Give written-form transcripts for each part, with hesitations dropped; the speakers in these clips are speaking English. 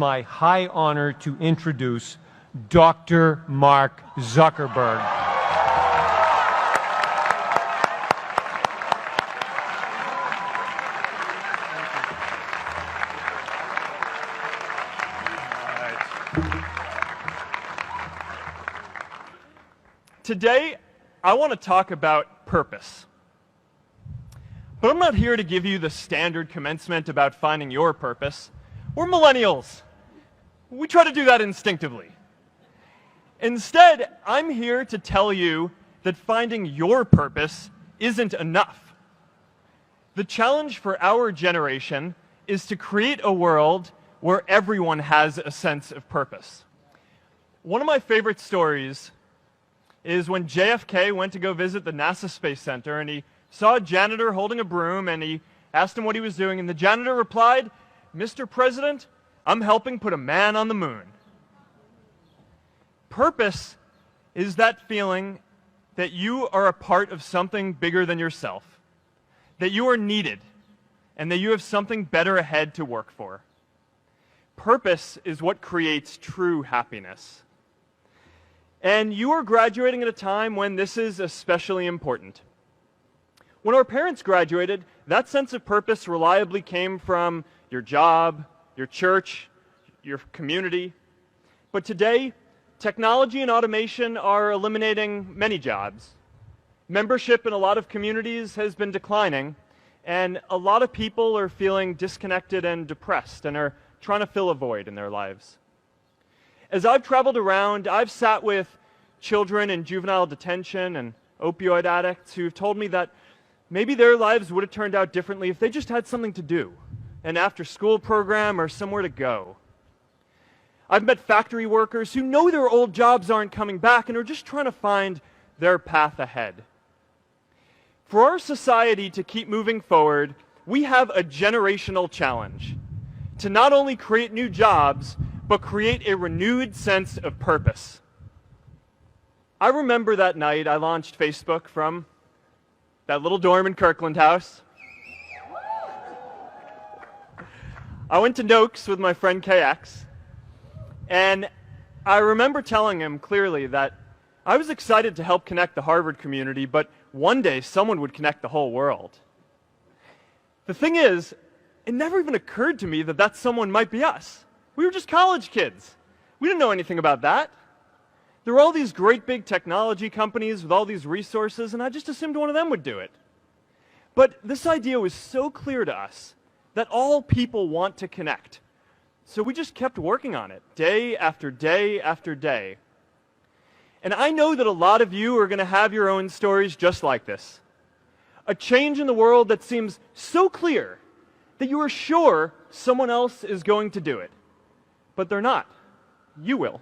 my high honor to introduce Dr. Mark Zuckerberg. Today, I want to talk about purpose. But I'm not here to give you the standard commencement about finding your purpose. We're millennials. We try to do that instinctively. Instead, I'm here to tell you that finding your purpose isn't enough. The challenge for our generation is to create a world where everyone has a sense of purpose. One of my favorite stories is when JFK went to go visit the NASA Space Center, and he saw a janitor holding a broom, and he asked him what he was doing, and the janitor replied, "Mr. President, I'm helping put a man on the moon." Purpose is that feeling that you are a part of something bigger than yourself, that you are needed, and that you have something better ahead to work for. Purpose is what creates true happiness. And you are graduating at a time when this is especially important. When our parents graduated, that sense of purpose reliably came from your job, your church, your community. But today, technology and automation are eliminating many jobs. Membership in a lot of communities has been declining, and a lot of people are feeling disconnected and depressed and are trying to fill a void in their lives. As I've traveled around, I've sat with children in juvenile detention and opioid addicts who've told me that maybe their lives would have turned out differently if they just had something to do, an after-school program or somewhere to go. I've met factory workers who know their old jobs aren't coming back and are just trying to find their path ahead. For our society to keep moving forward, we have a generational challenge to not only create new jobs, but create a renewed sense of purpose. I remember that night I launched Facebook from that little dorm in Kirkland House. I went to Noakes with my friend KX, and I remember telling him clearly that I was excited to help connect the Harvard community, but one day someone would connect the whole world. The thing is, it never even occurred to me that that someone might be us. We were just college kids. We didn't know anything about that. There were all these great big technology companies with all these resources, and I just assumed one of them would do it. But this idea was so clear to us that all people want to connect. So we just kept working on it, day after day after day. And I know that a lot of you are going to have your own stories just like this. A change in the world that seems so clear that you are sure someone else is going to do it. But they're not. You will.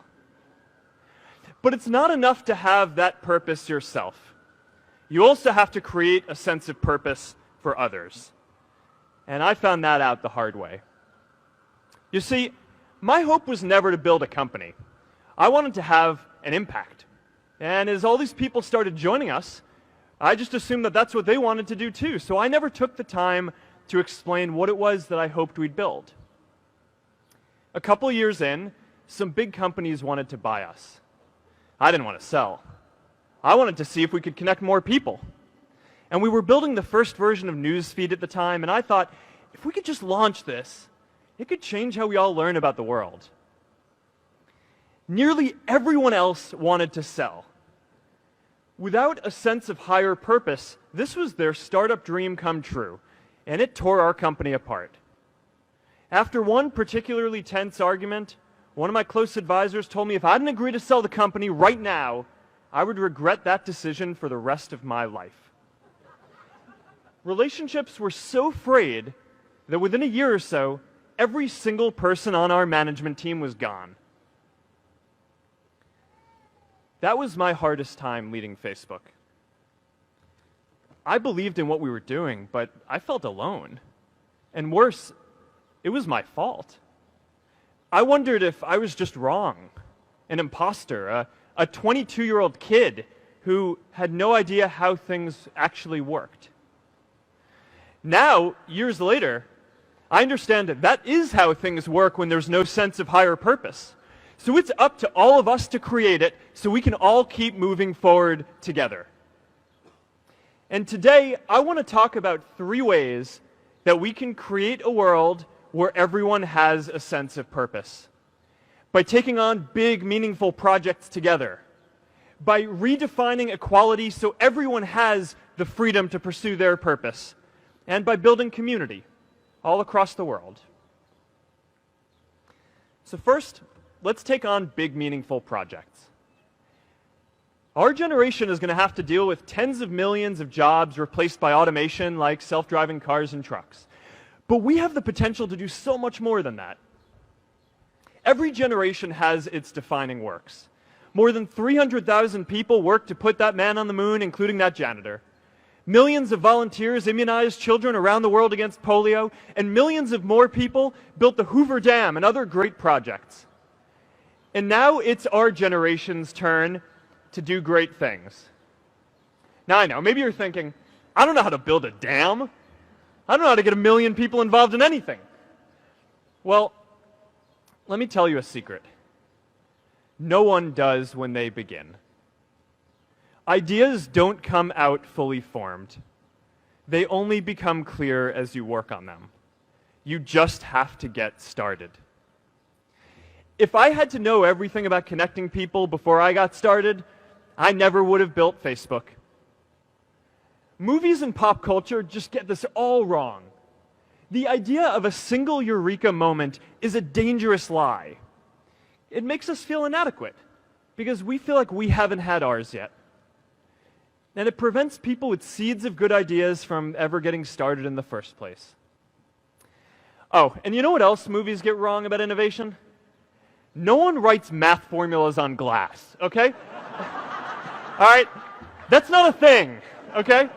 But it's not enough to have that purpose yourself. You also have to create a sense of purpose for others. And I found that out the hard way. You see, my hope was never to build a company. I wanted to have an impact. And as all these people started joining us, I just assumed that that's what they wanted to do too. So I never took the time to explain what it was that I hoped we'd build. A couple years in, some big companies wanted to buy us. I didn't want to sell. I wanted to see if we could connect more people. And we were building the first version of Newsfeed at the time, and I thought, if we could just launch this, it could change how we all learn about the world. Nearly everyone else wanted to sell. Without a sense of higher purpose, this was their startup dream come true, and it tore our company apart. After one particularly tense argument, one of my close advisors told me if I didn't agree to sell the company right now, I would regret that decision for the rest of my life. Relationships were so frayed that within a year or so, every single person on our management team was gone. That was my hardest time leading Facebook. I believed in what we were doing, but I felt alone. And worse, it was my fault. I wondered if I was just wrong, an imposter, a 22-year-old kid who had no idea how things actually worked. Now, years later, I understand that that is how things work when there's no sense of higher purpose. So it's up to all of us to create it so we can all keep moving forward together. And today, I want to talk about 3 ways that we can create a world where everyone has a sense of purpose. By taking on big, meaningful projects together. By redefining equality so everyone has the freedom to pursue their purpose. And by building community all across the world. So first, let's take on big, meaningful projects. Our generation is going to have to deal with tens of millions of jobs replaced by automation like self-driving cars and trucks. But we have the potential to do so much more than that. Every generation has its defining works. More than 300,000 people worked to put that man on the moon, including that janitor. Millions of volunteers immunized children around the world against polio, and millions of more people built the Hoover Dam and other great projects. And now it's our generation's turn to do great things. Now I know, maybe you're thinking, I don't know how to build a dam. I don't know how to get 1 million people involved in anything. Well, let me tell you a secret. No one does when they begin. Ideas don't come out fully formed. They only become clear as you work on them. You just have to get started. If I had to know everything about connecting people before I got started, I never would have built Facebook. Movies and pop culture just get this all wrong. The idea of a single eureka moment is a dangerous lie. It makes us feel inadequate because we feel like we haven't had ours yet. And it prevents people with seeds of good ideas from ever getting started in the first place. Oh, and you know what else movies get wrong about innovation? No one writes math formulas on glass, okay? All right? That's not a thing, okay?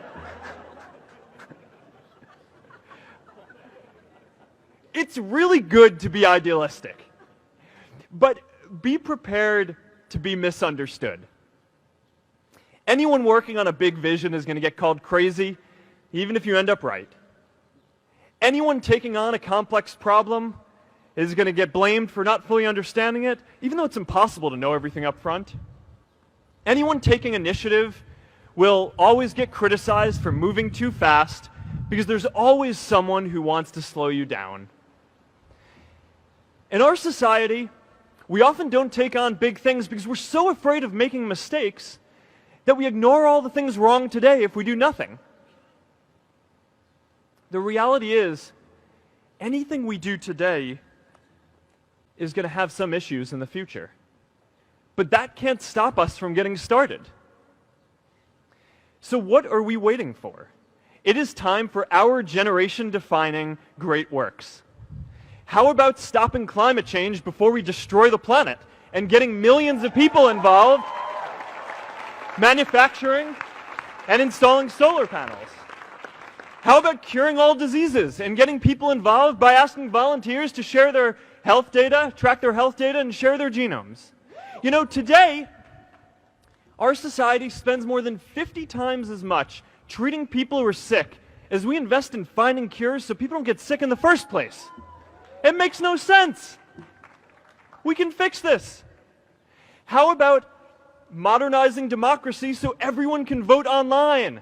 It's really good to be idealistic, but be prepared to be misunderstood. Anyone working on a big vision is going to get called crazy, even if you end up right. Anyone taking on a complex problem is going to get blamed for not fully understanding it, even though it's impossible to know everything up front. Anyone taking initiative will always get criticized for moving too fast because there's always someone who wants to slow you down. In our society, we often don't take on big things because we're so afraid of making mistakes that we ignore all the things wrong today if we do nothing. The reality is, anything we do today is going to have some issues in the future. But that can't stop us from getting started. So what are we waiting for? It is time for our generation-defining great works. How about stopping climate change before we destroy the planet and getting millions of people involved, manufacturing and installing solar panels? How about curing all diseases and getting people involved by asking volunteers to share their health data, track their health data, and share their genomes? You know, today, our society spends more than 50 times as much treating people who are sick as we invest in finding cures so people don't get sick in the first place. It makes no sense. We can fix this. How about modernizing democracy so everyone can vote online?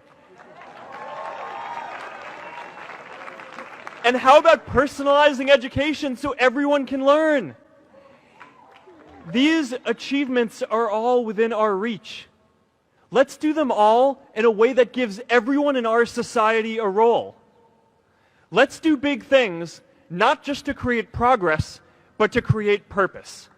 And how about personalizing education so everyone can learn? These achievements are all within our reach. Let's do them all in a way that gives everyone in our society a role. Let's do big things, not just to create progress, but to create purpose.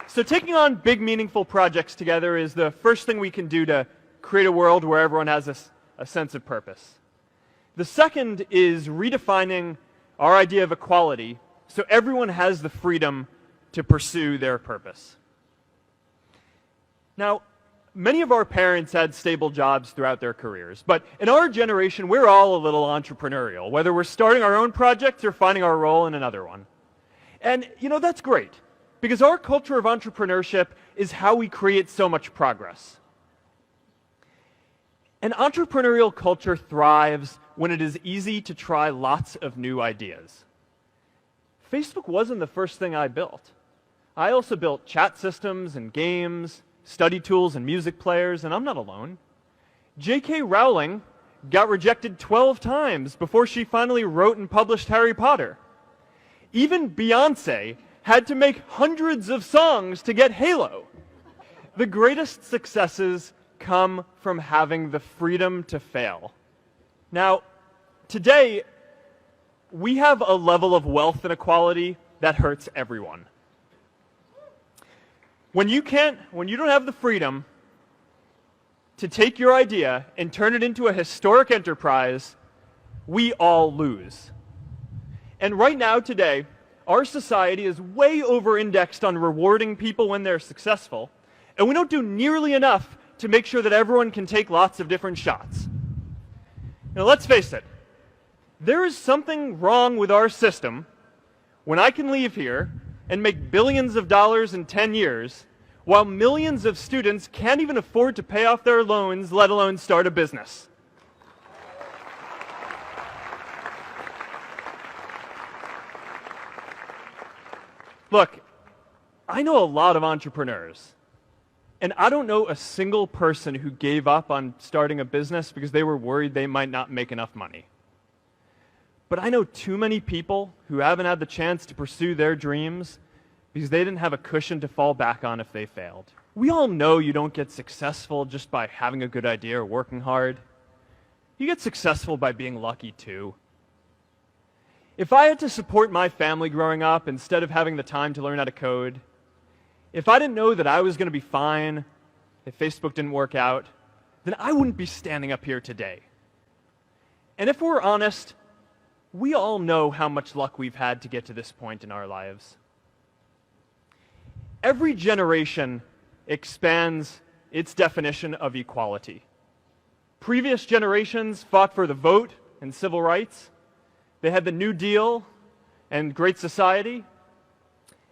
So taking on big, meaningful projects together is the first thing we can do to create a world where everyone has a sense of purpose. The second is redefining our idea of equality so everyone has the freedom to pursue their purpose. Now, many of our parents had stable jobs throughout their careers, but in our generation, we're all a little entrepreneurial, whether we're starting our own projects or finding our role in another one. And, you know, that's great, because our culture of entrepreneurship is how we create so much progress. An entrepreneurial culture thrives when it is easy to try lots of new ideas. Facebook wasn't the first thing I built. I also built chat systems and games, study tools and music players, and I'm not alone. J.K. Rowling got rejected 12 times before she finally wrote and published Harry Potter. Even Beyoncé had to make hundreds of songs to get Halo. The greatest successes come from having the freedom to fail. Now, today, we have a level of wealth inequality that hurts everyone. When you don't have the freedom to take your idea and turn it into a historic enterprise, we all lose. And right now, today, our society is way over-indexed on rewarding people when they're successful, and we don't do nearly enough to make sure that everyone can take lots of different shots. Now, let's face it. There is something wrong with our system when I can leave here and make billions of dollars in 10 years, while millions of students can't even afford to pay off their loans, let alone start a business. Look, I know a lot of entrepreneurs, and I don't know a single person who gave up on starting a business because they were worried they might not make enough money. But I know too many people who haven't had the chance to pursue their dreams because they didn't have a cushion to fall back on if they failed. We all know you don't get successful just by having a good idea or working hard. You get successful by being lucky too. If I had to support my family growing up instead of having the time to learn how to code, if I didn't know that I was going to be fine if Facebook didn't work out, then I wouldn't be standing up here today. And if we're honest, we all know how much luck we've had to get to this point in our lives. Every generation expands its definition of equality. Previous generations fought for the vote and civil rights. They had the New Deal and Great Society.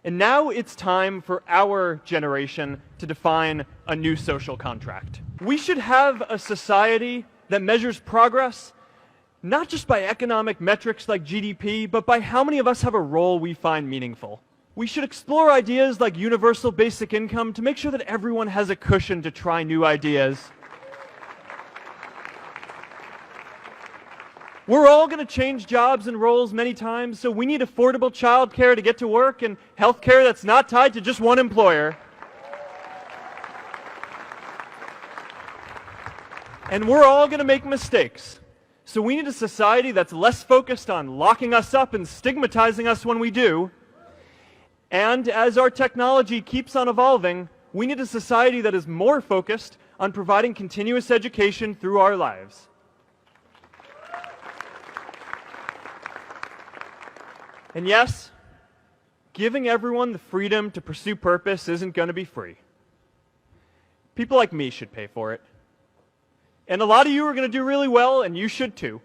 And now it's time for our generation to define a new social contract. We should have a society that measures progress not just by economic metrics like GDP, but by how many of us have a role we find meaningful. We should explore ideas like universal basic income to make sure that everyone has a cushion to try new ideas. We're all going to change jobs and roles many times, so we need affordable childcare to get to work and healthcare that's not tied to just one employer. And we're all going to make mistakes. So we need a society that's less focused on locking us up and stigmatizing us when we do. And as our technology keeps on evolving, we need a society that is more focused on providing continuous education through our lives. And yes, giving everyone the freedom to pursue purpose isn't going to be free. People like me should pay for it. And a lot of you are going to do really well, and you should too.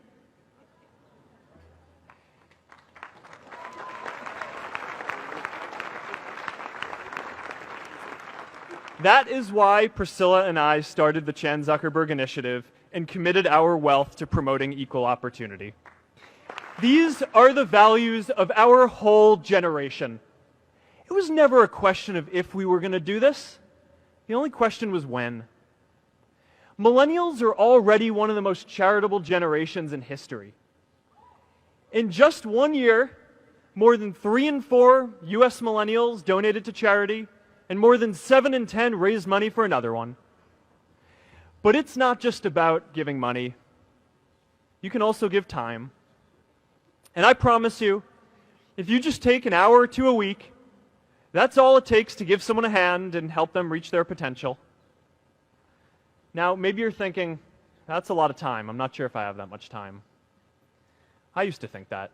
That is why Priscilla and I started the Chan Zuckerberg Initiative and committed our wealth to promoting equal opportunity. These are the values of our whole generation. It was never a question of if we were going to do this. The only question was when. Millennials are already one of the most charitable generations in history. In just 1 year, more than 3 in 4 US millennials donated to charity, and more than 7 in 10 raised money for another one. But it's not just about giving money. You can also give time. And I promise you, if you just take an hour or two a week, that's all it takes to give someone a hand and help them reach their potential. Now, maybe you're thinking, that's a lot of time. I'm not sure if I have that much time. I used to think that.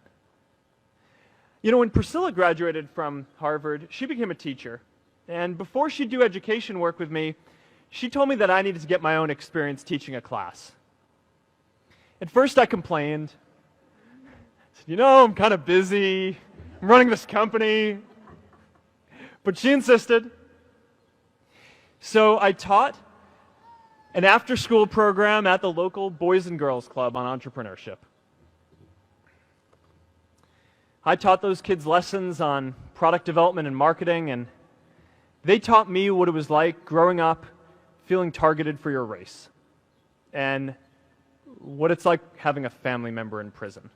You know, when Priscilla graduated from Harvard, she became a teacher. And before she'd do education work with me, she told me that I needed to get my own experience teaching a class. At first I complained. I said, you know, I'm kind of busy. I'm running this company. But she insisted. So I taught an after-school program at the local Boys and Girls Club on entrepreneurship. I taught those kids lessons on product development and marketing, and they taught me what it was like growing up feeling targeted for your race, and what it's like having a family member in prison.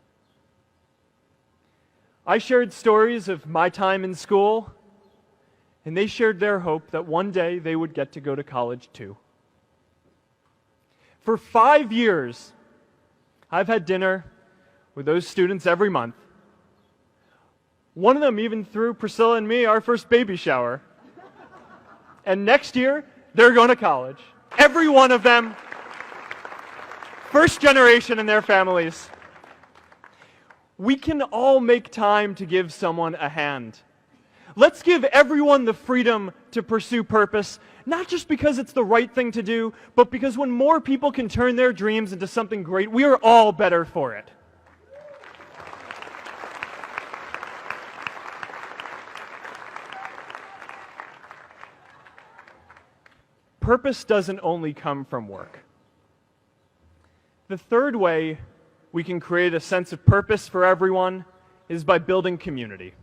I shared stories of my time in school, and they shared their hope that one day they would get to go to college too. For 5 years, I've had dinner with those students every month. One of them even threw Priscilla and me our first baby shower. And next year, they're going to college. Every one of them, first generation in their families. We can all make time to give someone a hand. Let's give everyone the freedom to pursue purpose, not just because it's the right thing to do, but because when more people can turn their dreams into something great, we are all better for it. Purpose doesn't only come from work. The third way we can create a sense of purpose for everyone is by building community.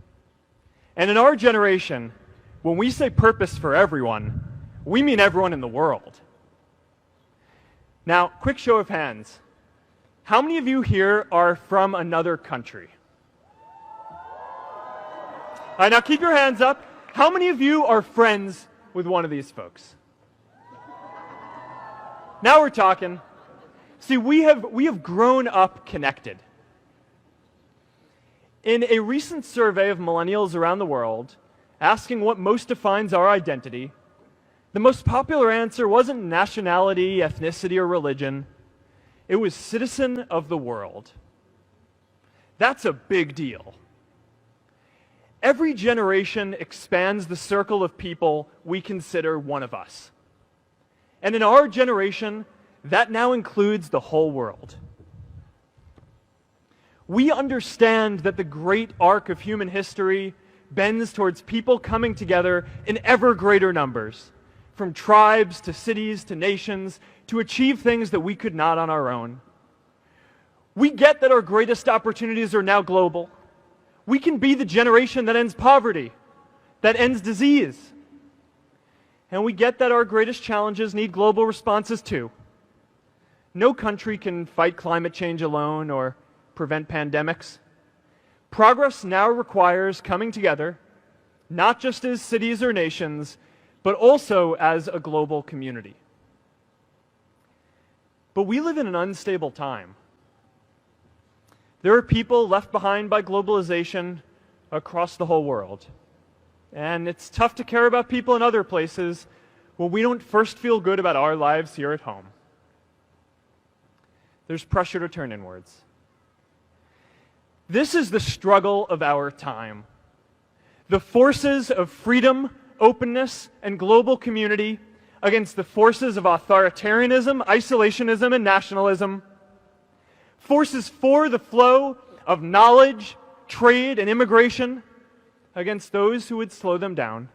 And in our generation, when we say purpose for everyone, we mean everyone in the world. Now, quick show of hands. How many of you here are from another country? All right, now keep your hands up. How many of you are friends with one of these folks? Now we're talking. See, we have grown up connected. In a recent survey of millennials around the world, asking what most defines our identity, the most popular answer wasn't nationality, ethnicity, or religion. It was citizen of the world. That's a big deal. Every generation expands the circle of people we consider one of us. And in our generation, that now includes the whole world. We understand that the great arc of human history bends towards people coming together in ever greater numbers, from tribes to cities to nations, to achieve things that we could not on our own. We get that our greatest opportunities are now global. We can be the generation that ends poverty, that ends disease. And we get that our greatest challenges need global responses too. No country can fight climate change alone or prevent pandemics. Progress now requires coming together, not just as cities or nations, but also as a global community. But we live in an unstable time. There are people left behind by globalization across the whole world. And it's tough to care about people in other places when we don't first feel good about our lives here at home. There's pressure to turn inwards. This is the struggle of our time. The forces of freedom, openness, and global community against the forces of authoritarianism, isolationism, and nationalism. Forces for the flow of knowledge, trade, and immigration against those who would slow them down.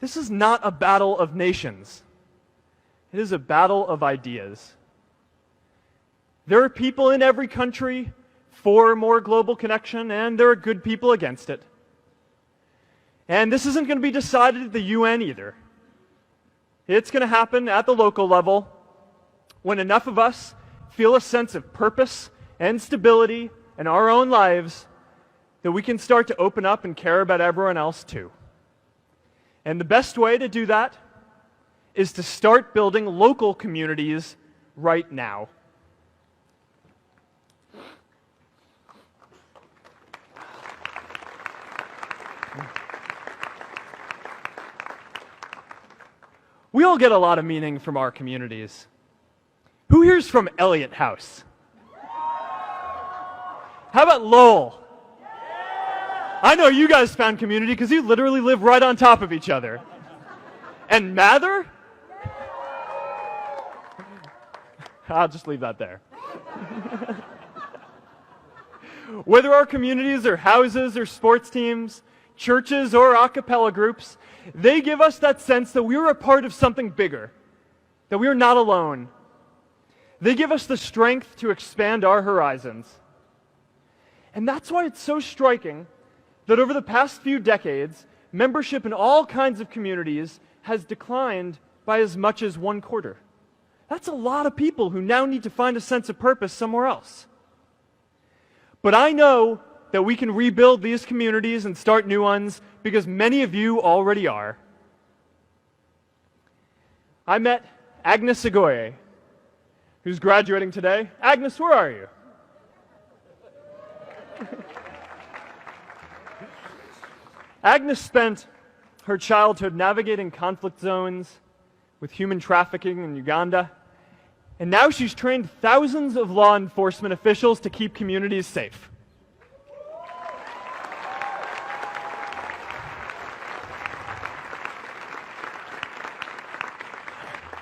This is not a battle of nations. It is a battle of ideas. There are people in every country for more global connection, and there are good people against it. And this isn't going to be decided at the UN either. It's going to happen at the local level when enough of us feel a sense of purpose and stability in our own lives that we can start to open up and care about everyone else too. And the best way to do that is to start building local communities right now. We all get a lot of meaning from our communities. Who here's from Elliott House? How about Lowell? I know you guys found community because you literally live right on top of each other. And Mather? I'll just leave that there. Whether our communities are houses or sports teams, churches or a cappella groups, they give us that sense that we are a part of something bigger, that we are not alone. They give us the strength to expand our horizons. And that's why it's so striking that over the past few decades, membership in all kinds of communities has declined by as much as 1/4. That's a lot of people who now need to find a sense of purpose somewhere else. But I know that we can rebuild these communities and start new ones because many of you already are. I met Agnes Agoye, who's graduating today. Agnes, where are you? Agnes spent her childhood navigating conflict zones with human trafficking in Uganda, and now she's trained thousands of law enforcement officials to keep communities safe.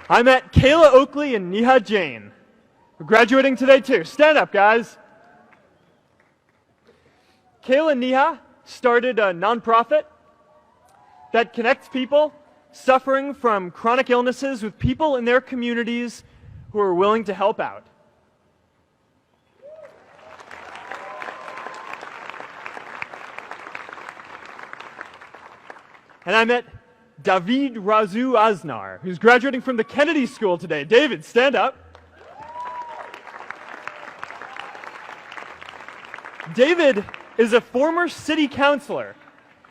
I met Kayla Oakley and Neha Jain. We're graduating today too. Stand up, guys. Kayla and Neha started a nonprofit that connects people suffering from chronic illnesses with people in their communities who are willing to help out. And I met David Razu Aznar, who's graduating from the Kennedy School today. David, stand up. David is a former city councilor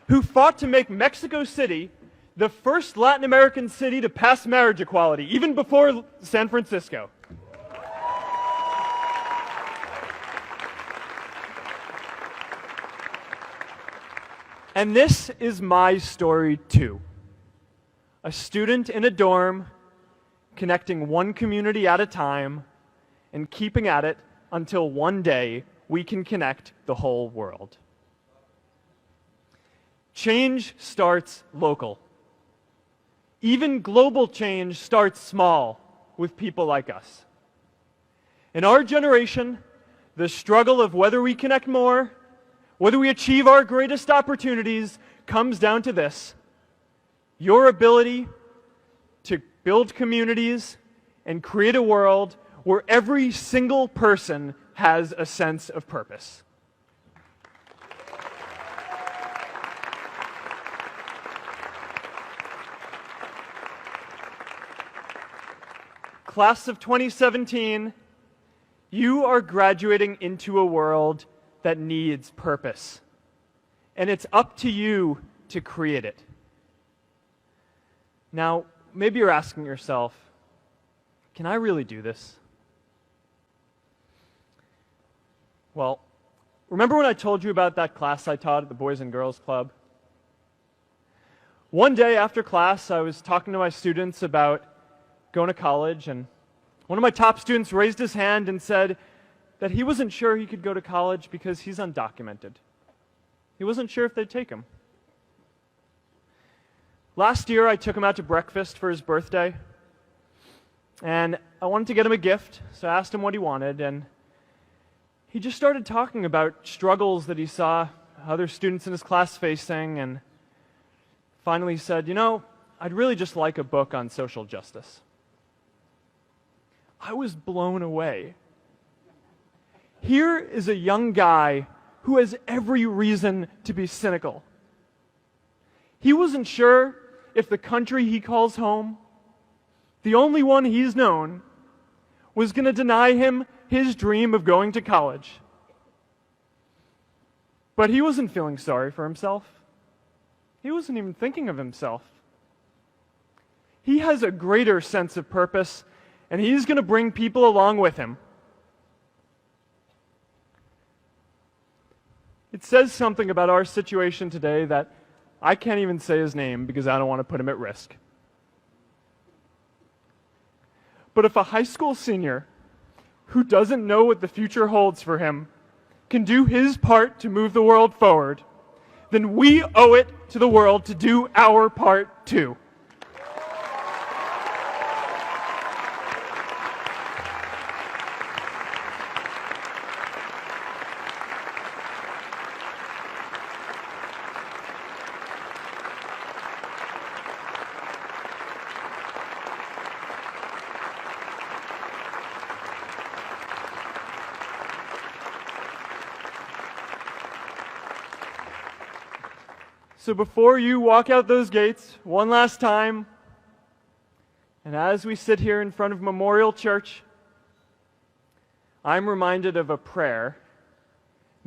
who fought to make Mexico City the first Latin American city to pass marriage equality, even before San Francisco. And this is my story too. A student in a dorm, connecting one community at a time, and keeping at it until one day we can connect the whole world. Change starts local. Even global change starts small with people like us. In our generation, the struggle of whether we connect more, whether we achieve our greatest opportunities, comes down to this: your ability to build communities and create a world where every single person has a sense of purpose. Class of 2017, you are graduating into a world that needs purpose. And it's up to you to create it. Now, maybe you're asking yourself, can I really do this? Well, remember when I told you about that class I taught at the Boys and Girls Club? One day after class, I was talking to my students about going to college, and one of my top students raised his hand and said that he wasn't sure he could go to college because he's undocumented. He wasn't sure if they'd take him. Last year, I took him out to breakfast for his birthday, and I wanted to get him a gift, so I asked him what he wanted, and he just started talking about struggles that he saw other students in his class facing, and finally said, you know, I'd really just like a book on social justice. I was blown away. Here is a young guy who has every reason to be cynical. He wasn't sure if the country he calls home, the only one he's known, was going to deny him his dream of going to college. But he wasn't feeling sorry for himself. He wasn't even thinking of himself. He has a greater sense of purpose, and he's going to bring people along with him. It says something about our situation today that I can't even say his name because I don't want to put him at risk. But if a high school senior who doesn't know what the future holds for him can do his part to move the world forward, then we owe it to the world to do our part too. So before you walk out those gates one last time, and as we sit here in front of Memorial Church, I'm reminded of a prayer,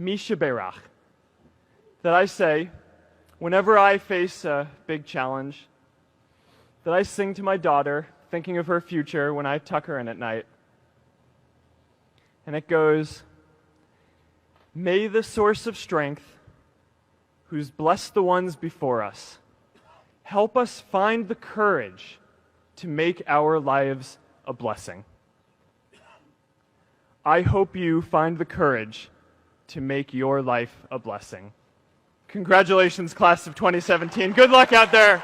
Mishaberach, that I say whenever I face a big challenge, that I sing to my daughter, thinking of her future when I tuck her in at night. And it goes, "May the source of strength, who's blessed the ones before us, help us find the courage to make our lives a blessing." I hope you find the courage to make your life a blessing. Congratulations, class of 2017. Good luck out there.